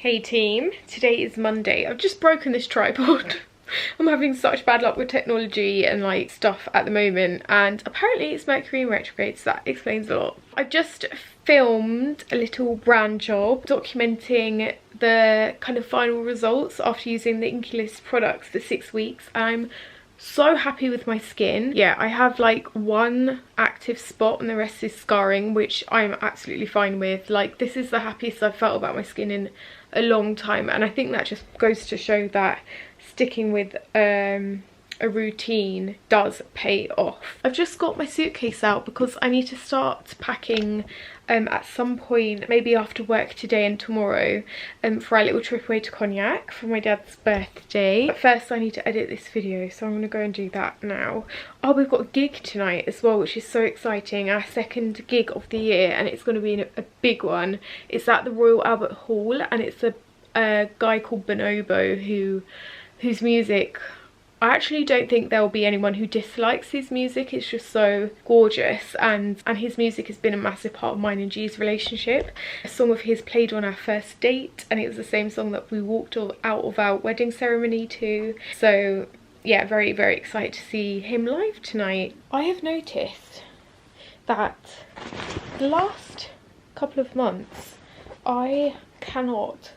Hey team, today is Monday. I've just broken this tripod. I'm having such bad luck with technology and like stuff at the moment, and apparently it's Mercury in retrograde, so that explains a lot. I've just filmed a little brand job documenting the kind of final results after using the Inculus products for 6 weeks. I'm so happy with my skin. Yeah, I have like one active spot and the rest is scarring, which I'm absolutely fine with. Like, this is the happiest I've felt about my skin in a long time, and I think that just goes to show that sticking with a routine does pay off. I've just got my suitcase out because I need to start packing at some point, maybe after work today and tomorrow, for our little trip away to Cognac for my dad's birthday. But first I need to edit this video, so I'm going to go and do that now. Oh, we've got a gig tonight as well, which is so exciting. Our second gig of the year, and it's going to be a big one. It's at the Royal Albert Hall, and it's a guy called Bonobo whose music, I actually don't think there'll be anyone who dislikes his music. It's just so gorgeous, and his music has been a massive part of mine and G's relationship. A song of his played on our first date, and it was the same song that we walked out of our wedding ceremony to. So yeah, very, very excited to see him live tonight. I have noticed that the last couple of months I cannot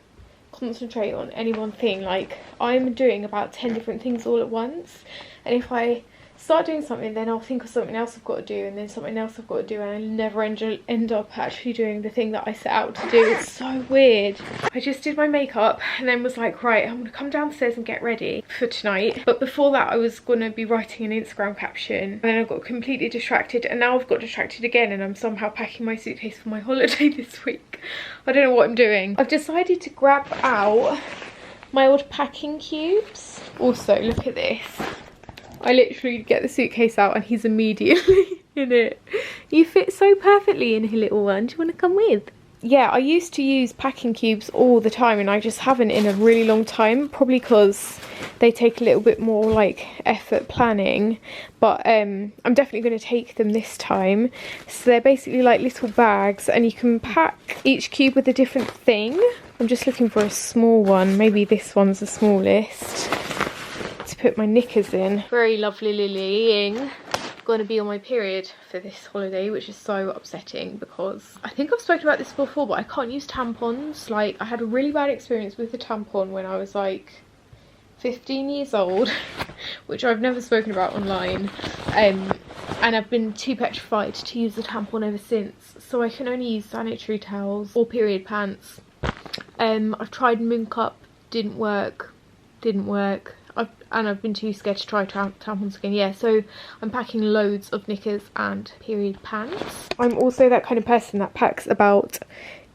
concentrate on any one thing. Like, I'm doing about 10 different things all at once, and if I start doing something, then I'll think of something else I've got to do, and then something else I've got to do, and I never end up actually doing the thing that I set out to do. It's so weird. I just did my makeup and then was like, right, I'm gonna come downstairs and get ready for tonight. But before that I was gonna be writing an Instagram caption, and then I got completely distracted, and now I've got distracted again, and I'm somehow packing my suitcase for my holiday this week. I don't know what I'm doing. I've decided to grab out my old packing cubes. Also, look at this. I literally get the suitcase out and he's immediately in it. You fit so perfectly in here, little one. Do you want to come with? Yeah, I used to use packing cubes all the time, and I just haven't in a really long time, probably because they take a little bit more like effort planning, but I'm definitely going to take them this time. So they're basically like little bags, and you can pack each cube with a different thing. I'm just looking for a small one. Maybe this one's the smallest to put my knickers in. Very lovely Lilying. Going to be on my period for this holiday, which is so upsetting because I think I've spoken about this before, but I can't use tampons. Like, I had a really bad experience with a tampon when I was like 15 years old, which I've never spoken about online, and I've been too petrified to use the tampon ever since, so I can only use sanitary towels or period pants. I've tried Moon Cup, didn't work. I've been too scared to try tampons again. Yeah, so I'm packing loads of knickers and period pants. I'm also that kind of person that packs about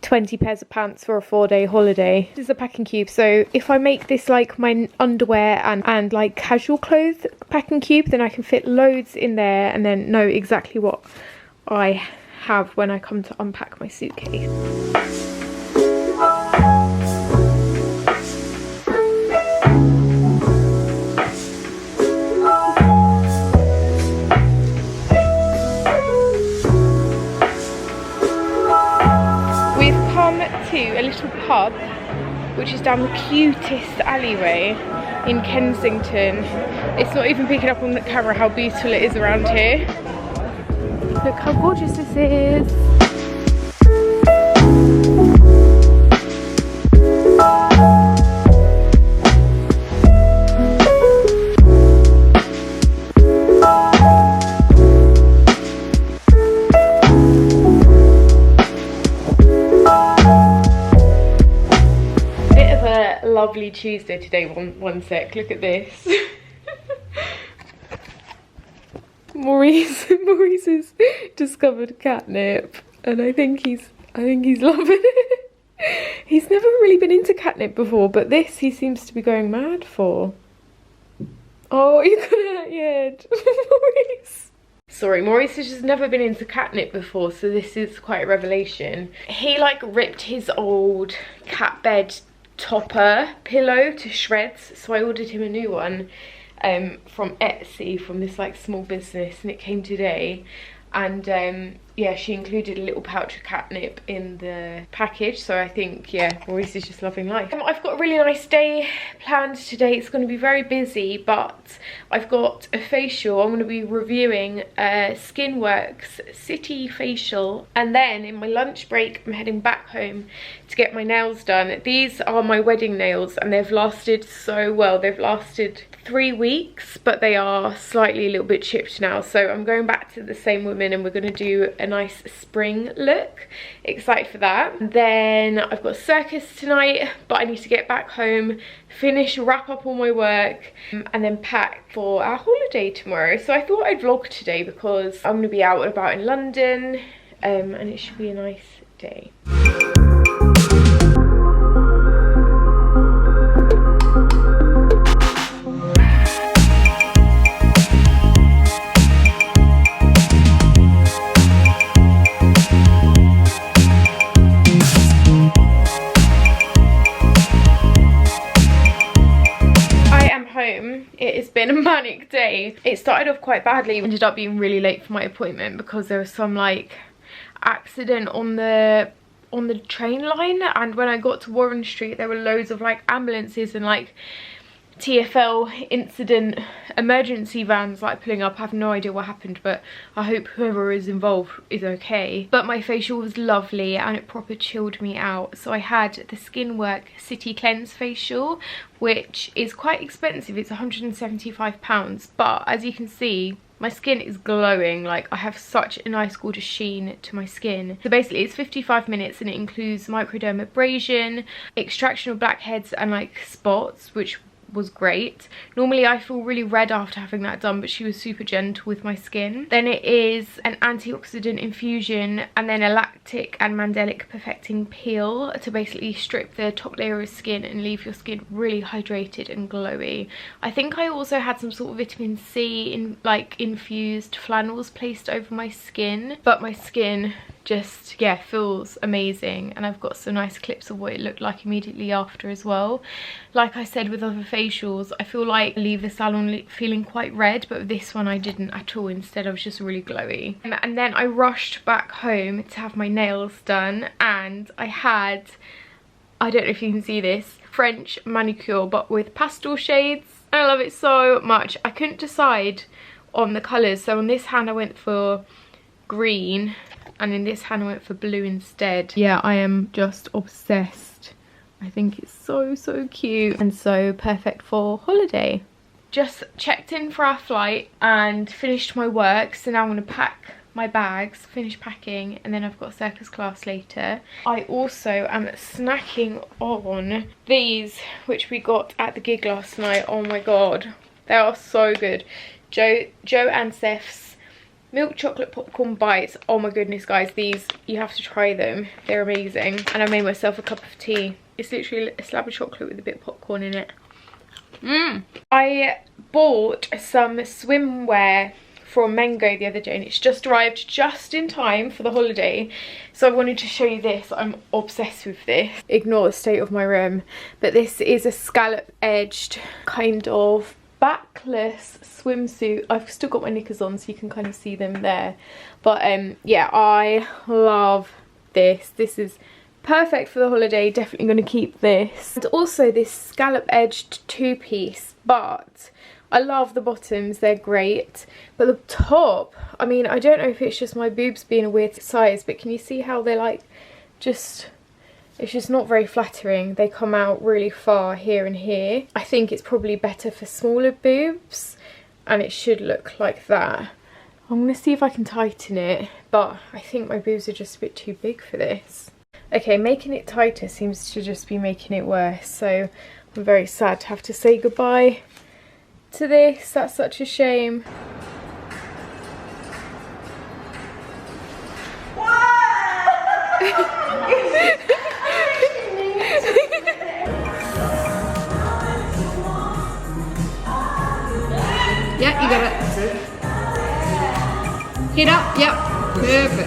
20 pairs of pants for a 4-day holiday. This is a packing cube, so if I make this like my underwear and like casual clothes packing cube, then I can fit loads in there and then know exactly what I have when I come to unpack my suitcase. To a little pub which is down the cutest alleyway in Kensington. It's not even picking up on the camera how beautiful it is around here. Look how gorgeous this is. Lovely Tuesday today. One sec, look at this. Maurice has discovered catnip, and I think he's loving it. He's never really been into catnip before, but this he seems to be going mad for. Oh, you got it at your head. Maurice. Sorry, Maurice has just never been into catnip before, so this is quite a revelation. He like ripped his old cat bed topper pillow to shreds, so I ordered him a new one from Etsy, from this like small business, and it came today. And yeah, she included a little pouch of catnip in the package, so I think, yeah, Maurice is just loving life. I've got a really nice day planned today. It's going to be very busy, but I've got a facial. I'm going to be reviewing Skinworks City Facial, and then in my lunch break I'm heading back home to get my nails done. These are my wedding nails and they've lasted so well. They've lasted 3 weeks, but they are slightly a little bit chipped now, so I'm going back to the same woman and we're going to do a nice spring look. Excited for that. Then I've got circus tonight, but I need to get back home, wrap up all my work, and then pack for our holiday tomorrow. So I thought I'd vlog today because I'm going to be out and about in London, and it should be a nice day. It has been a manic day. It started off quite badly. Ended up being really late for my appointment because there was some like accident on the train line, and when I got to Warren Street there were loads of like ambulances and like TfL incident emergency vans like pulling up. I have no idea what happened, but I hope whoever is involved is okay. But my facial was lovely and it proper chilled me out. So I had the Skinwork City Cleanse facial, which is quite expensive. It's £175, but as you can see, my skin is glowing. Like, I have such a nice gorgeous sheen to my skin. So basically it's 55 minutes and it includes microdermabrasion, extraction of blackheads and like spots, which was great. Normally I feel really red after having that done, but she was super gentle with my skin. Then it is an antioxidant infusion and then a lactic and mandelic perfecting peel to basically strip the top layer of skin and leave your skin really hydrated and glowy. I think I also had some sort of vitamin C in like infused flannels placed over my skin, but my skin just, yeah, feels amazing. And I've got some nice clips of what it looked like immediately after as well. Like I said with other facials, I feel like I leave the salon feeling quite red, but with this one I didn't at all. Instead I was just really glowy. And then I rushed back home to have my nails done, and I had, I don't know if you can see this, French manicure but with pastel shades. I love it so much. I couldn't decide on the colours, so on this hand I went for green and in this hand I went for blue instead. Yeah, I am just obsessed. I think it's so cute and so perfect for holiday. Just checked in for our flight and finished my work, so now I'm going to pack my bags, finish packing, and then I've got circus class later. I also am snacking on these, which we got at the gig last night. Oh my god, they are so good. Joe and Seth's milk chocolate popcorn bites. Oh my goodness guys, these, you have to try them, they're amazing. And I made myself a cup of tea. It's literally a slab of chocolate with a bit of popcorn in it. I bought some swimwear from Mango the other day and it's just arrived just in time for the holiday, so I wanted to show you this. I'm obsessed with this. Ignore the state of my room, but this is a scallop edged kind of backless swimsuit. I've still got my knickers on so you can kind of see them there, but yeah, I love this. This is perfect for the holiday. Definitely going to keep this. And also this scallop edged two-piece, but I love the bottoms, they're great, but the top, I mean, I don't know if it's just my boobs being a weird size, but can you see how they're like just, it's just not very flattering. They come out really far here and here. I think it's probably better for smaller boobs and it should look like that. I'm going to see if I can tighten it, but I think my boobs are just a bit too big for this. Okay, making it tighter seems to just be making it worse, so I'm very sad to have to say goodbye to this. That's such a shame. Yeah, you got it. Hit up, yep, perfect.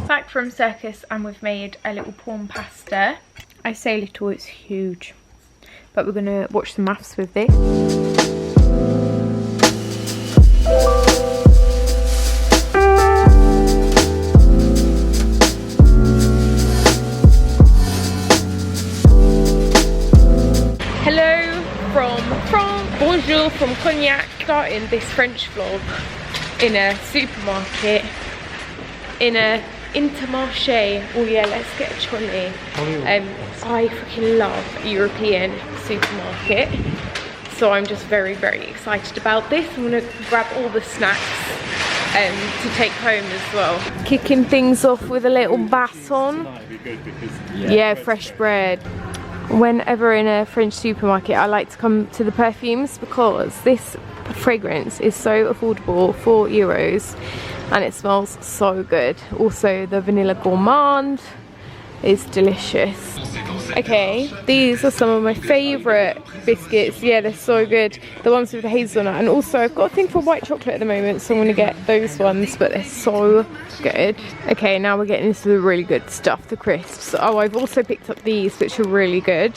Back from circus and we've made a little prawn pasta. I say little, it's huge. But we're gonna watch the maths with this. Hello from France, bonjour from Cognac. Starting this French vlog in a supermarket, in a Intermarché. Oh yeah, let's get a trolley. I freaking love European supermarket, so I'm just very excited about this. I'm gonna grab all the snacks to take home as well. Kicking things off with a little baton. Yeah, fresh bread. Whenever in a French supermarket, I like to come to the perfumes because this fragrance is so affordable, €4, and it smells so good. Also the vanilla gourmand is delicious. Okay, these are some of my favourite biscuits. Yeah, they're so good. The ones with the hazelnut, and also I've got a thing for white chocolate at the moment, so I'm gonna get those ones, but they're so good. Okay, now we're getting into the really good stuff, the crisps. Oh, I've also picked up these, which are really good.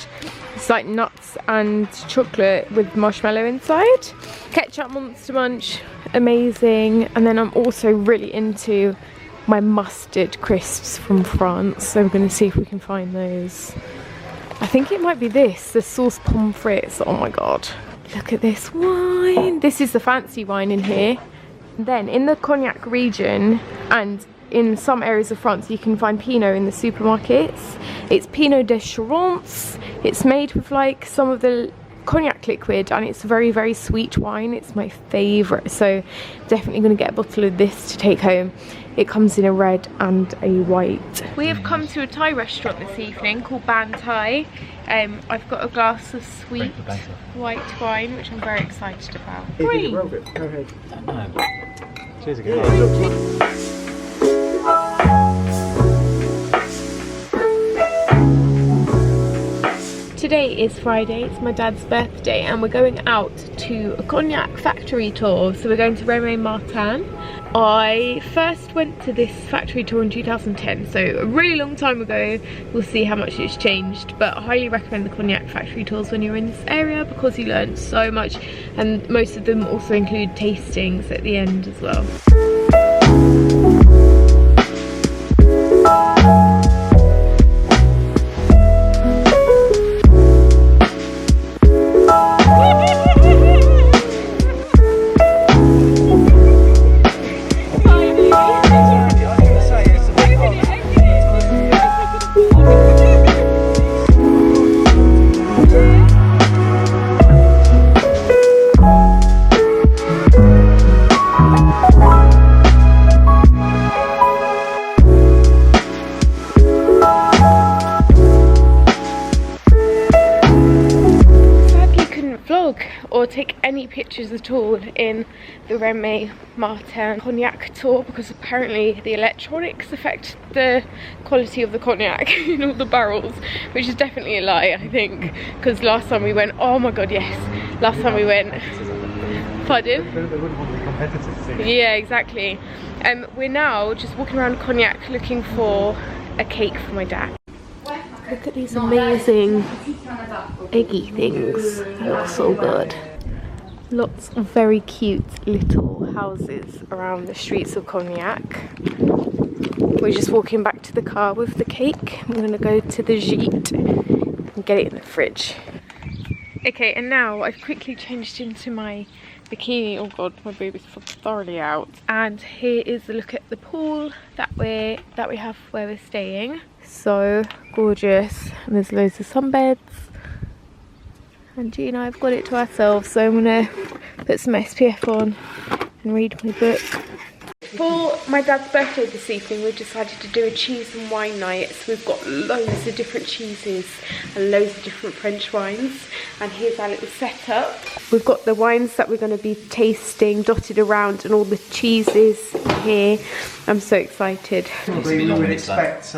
It's like nuts and chocolate with marshmallow inside. Ketchup Monster Munch, amazing. And then I'm also really into my mustard crisps from France, so we're going to see if we can find those. I think it might be this, the sauce pommes frites. Oh my god, look at this wine. This is the fancy wine in here. Then in the Cognac region and in some areas of France, you can find Pinot in the supermarkets. It's Pinot de Charente. It's made with like some of the cognac liquid, and it's very sweet wine. It's my favourite, so definitely going to get a bottle of this to take home. It comes in a red and a white. We have come to a Thai restaurant this evening called Ban Thai. I've got a glass of sweet white wine, which I'm very excited about. Green. Go ahead. Cheers again. Today is Friday, it's my dad's birthday, and we're going out to a cognac factory tour. So we're going to Rémy Martin. I first went to this factory tour in 2010, so a really long time ago. We'll see how much it's changed, but I highly recommend the cognac factory tours when you're in this area because you learn so much, and most of them also include tastings at the end as well. Or take any pictures at all in the Rémy Martin cognac tour because apparently the electronics affect the quality of the cognac in all the barrels, which is definitely a lie, I think, because last time we went, oh my god, yes, last time we went, pardon? They wouldn't want to be competitive. Yeah, exactly. We're now just walking around Cognac looking for a cake for my dad. Look at these amazing eggy things, they look so good. Lots of very cute little houses around the streets of Cognac. We're just walking back to the car with the cake. I'm going to go to the gîte and get it in the fridge. Okay, and now I've quickly changed into my bikini. Oh god, my boob is thoroughly out. And here is a look at the pool that we have where we're staying. So gorgeous, and there's loads of sunbeds. And G and I have got it to ourselves, so I'm gonna put some SPF on and read my book. For my dad's birthday this evening, we've decided to do a cheese and wine night. So we've got loads of different cheeses and loads of different French wines. And here's our little setup. We've got the wines that we're going to be tasting dotted around and all the cheeses here. I'm so excited. We would expect